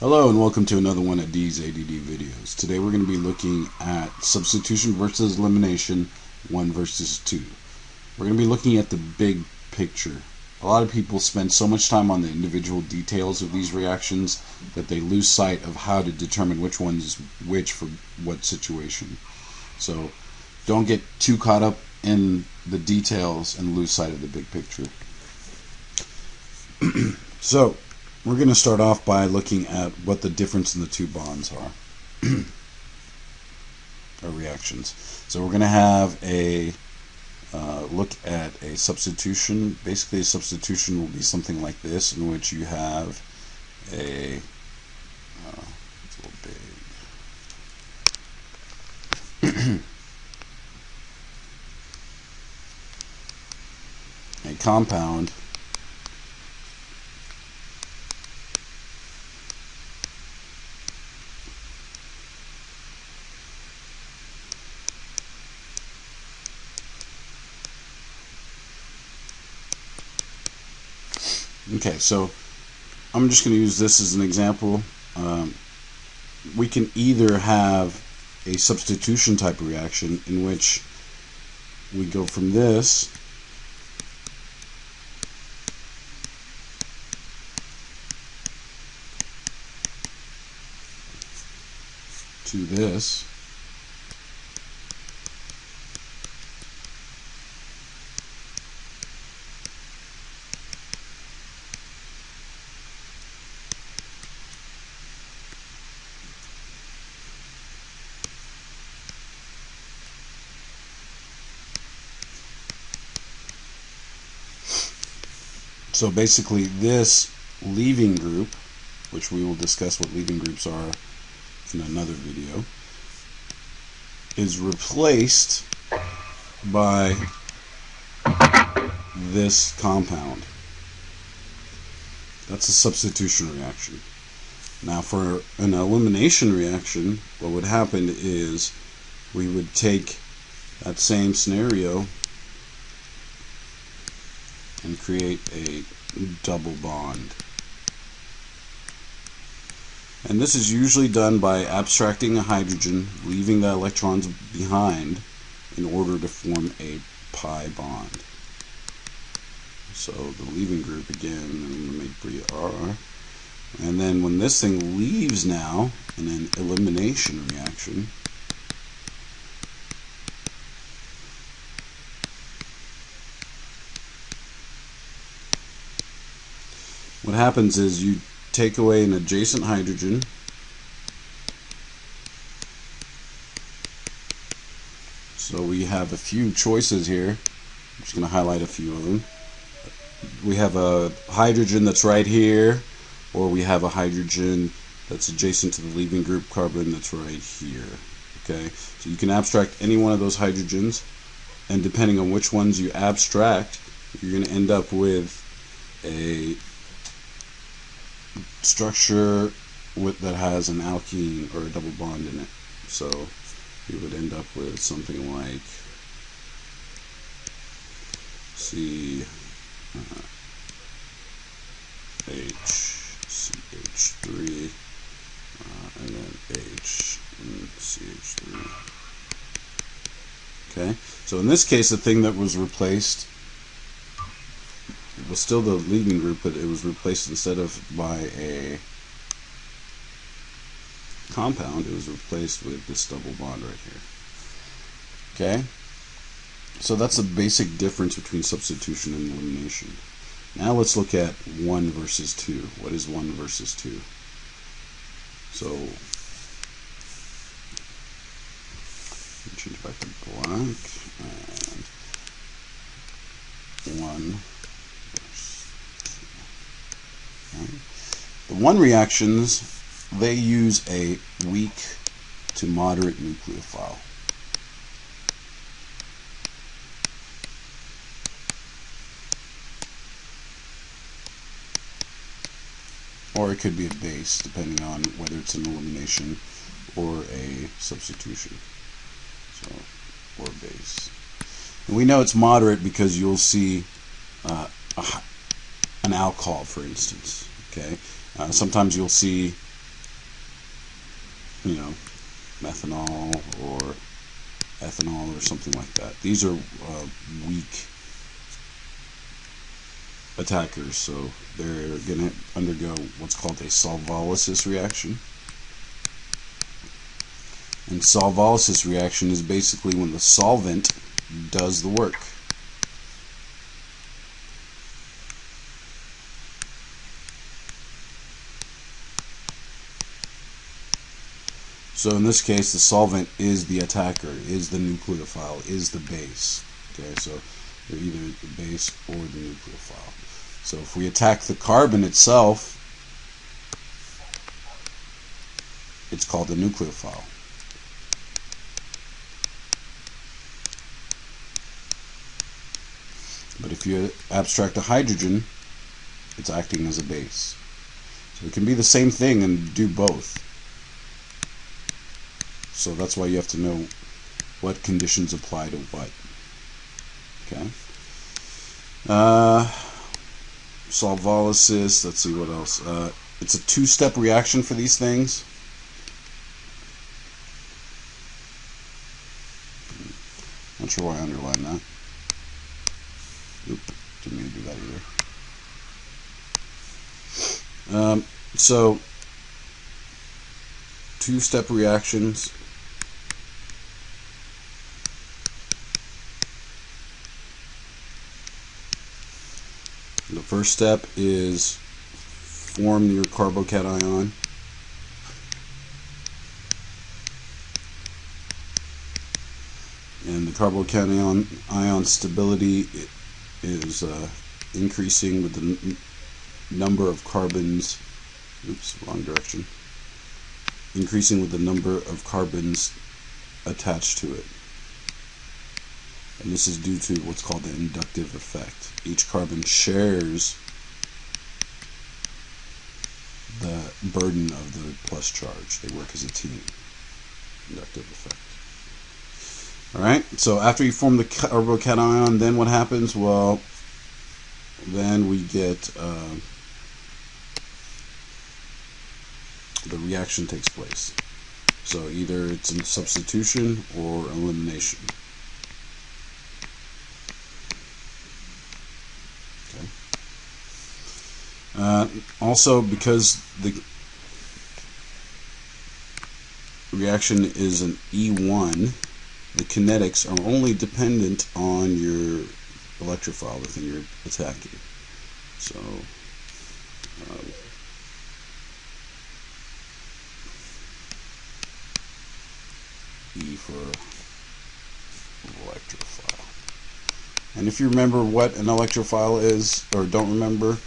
Hello and welcome to another one of D's ADD videos. Today we're going to be looking at substitution versus elimination, 1 versus 2. We're going to be looking at the big picture. A lot of people spend so much time on the individual details of these reactions that they lose sight of how to determine which one is which for what situation. So don't get too caught up in the details and lose sight of the big picture. So we're going to start off by looking at what the difference in the two bonds are, or reactions. So we're going to have a look at a substitution. Basically, a substitution will be something like this, in which you have a it's a little big. A compound Okay, so I'm just going to use this as an example. We can either have a substitution type of reaction in which we go from this to this, so basically this leaving group, which we will discuss what leaving groups are in another video, is replaced by this compound. That's a substitution reaction. Now for an elimination reaction, what would happen is we would take that same scenario and create a double bond. And this is usually done by abstracting a hydrogen, leaving the electrons behind in order to form a pi bond. So the leaving group, again, I'm going to make Br. And then when this thing leaves now in an elimination reaction, what happens is you take away an adjacent hydrogen, so we have a few choices here. I'm just going to highlight a few of them. We have a hydrogen that's right here, or we have a hydrogen that's adjacent to the leaving group carbon that's right here. Okay, so you can abstract any one of those hydrogens, and depending on which ones you abstract, you're going to end up with a structure that has an alkene or a double bond in it. So you would end up with something like CH3 and then H and CH3. Okay, so in this case the thing that was replaced, it was still the leaving group, but it was replaced, instead of by a compound, it was replaced with this double bond right here. Okay, so that's the basic difference between substitution and elimination. Now let's look at 1 versus 2. What is 1 versus 2? So change back to black, and 1 versus 2. Okay. The 1 reactions, they use a weak to moderate nucleophile. Or it could be a base, depending on whether it's an elimination or a substitution. So, or base. And we know it's moderate because you'll see an alcohol, for instance. Okay, sometimes you'll see you know, methanol or ethanol or something like that. These are weak attackers, so they're going to undergo what's called a solvolysis reaction. And solvolysis reaction is basically when the solvent does the work. So in this case, the solvent is the attacker, is the nucleophile, is the base. Okay, so they're either the base or the nucleophile. So if we attack the carbon itself, it's called a nucleophile. But if you abstract a hydrogen, it's acting as a base. So it can be the same thing and do both. So that's why you have to know what conditions apply to what. Okay. Solvolysis, let's see what else. It's a two-step reaction for these things. Not sure why I underlined that. Oop, didn't mean to do that either. So, two-step reactions. The first step is form your carbocation. And the carbocation ion stability is increasing with the number of carbons. Oops, wrong direction. Increasing with the number of carbons attached to it. And this is due to what's called the inductive effect. Each carbon shares the burden of the plus charge. They work as a team. Inductive effect. Alright, so after you form the carbocation, then what happens? Well, then we get the reaction takes place. So either it's a substitution or elimination. Also, because the reaction is an E1, the kinetics are only dependent on your electrophile, the thing you're attacking. So, E for electrophile. And if you remember what an electrophile is, or don't remember,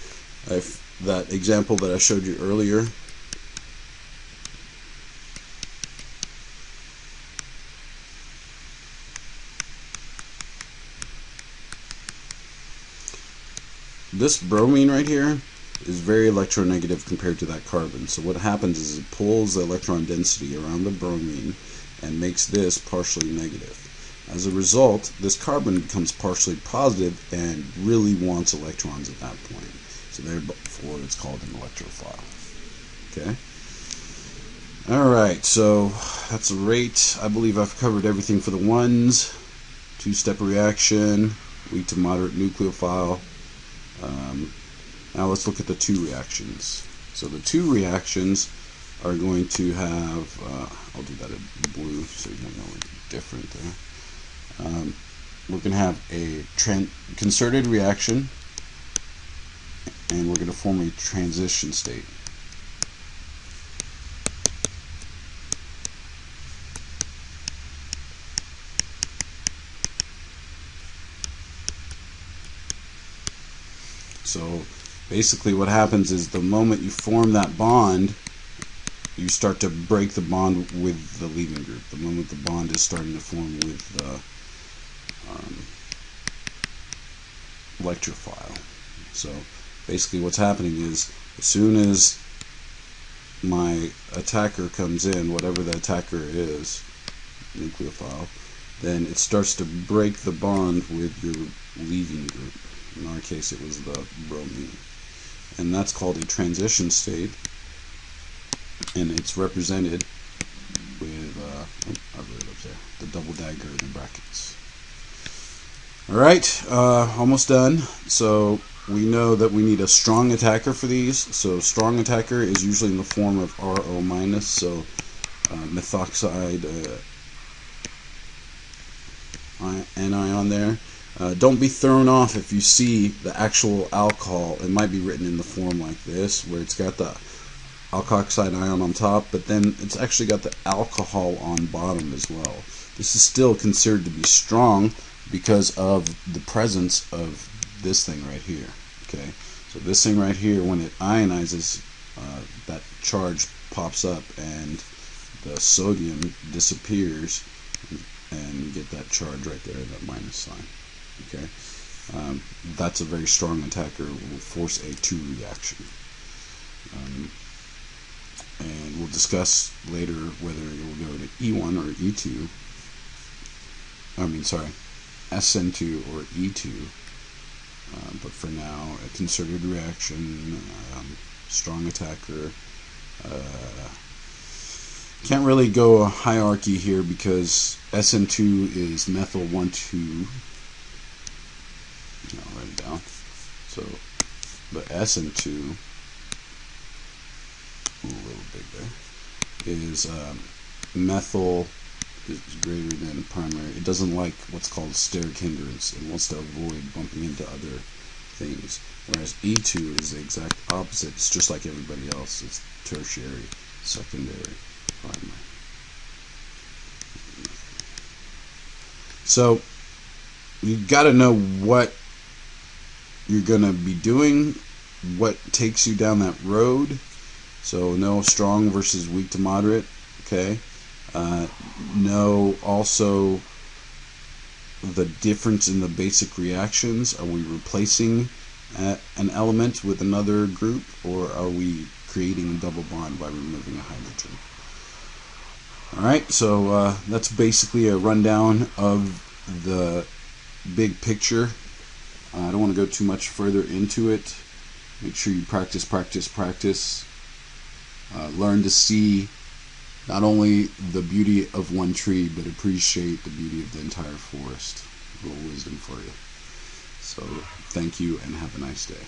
if that example that I showed you earlier, this bromine right here is very electronegative compared to that carbon. So what happens is it pulls the electron density around the bromine and makes this partially negative. As a result, this carbon becomes partially positive and really wants electrons at that point. So therefore it's called an electrophile. Okay. Alright, so that's a rate. I believe I've covered everything for the ones. Two-step reaction, weak to moderate nucleophile. Now let's look at the two reactions. So the two reactions are going to have, I'll do that in blue so you know it's different there. We're going to have a concerted reaction, and we're going to form a transition state. So basically what happens is the moment you form that bond, you start to break the bond with the leaving group. The moment the bond is starting to form with the electrophile. So basically what's happening is as soon as my attacker comes in, whatever the attacker is, nucleophile, then it starts to break the bond with your leaving group. In our case it was the bromine. And that's called a transition state, and it's represented I wrote it up there. The double dagger in the brackets. Alright, almost done. So we know that we need a strong attacker for these. So strong attacker is usually in the form of RO minus. So methoxide anion there. Don't be thrown off if you see the actual alcohol. It might be written in the form like this, where it's got the alkoxide ion on top, but then it's actually got the alcohol on bottom as well. This is still considered to be strong because of the presence of this thing right here. Okay, so this thing right here, when it ionizes, that charge pops up and the sodium disappears, and you get that charge right there, that minus sign. Okay, that's a very strong attacker. It will force a 2 reaction. And we'll discuss later whether it will go to E1 or E2. I mean, sorry, SN2 or E2. But for now, a concerted reaction, strong attacker. Can't really go a hierarchy here because SN2 is methyl 1,2. I'll write it down. So the SN2, a little big there, is methyl is greater than primary. It doesn't like what's called steric hindrance. It wants to avoid bumping into other things. Whereas E2 is the exact opposite. It's just like everybody else. It's tertiary, secondary, primary. So you've got to know what you're going to be doing, what takes you down that road. So know strong versus weak to moderate. Okay. Know also the difference in the basic reactions. Are we replacing an element with another group, or are we creating a double bond by removing a hydrogen? Alright, so that's basically a rundown of the big picture. I don't want to go too much further into it. Make sure you practice. Learn to see not only the beauty of one tree, but appreciate the beauty of the entire forest. A little wisdom for you. So thank you and have a nice day.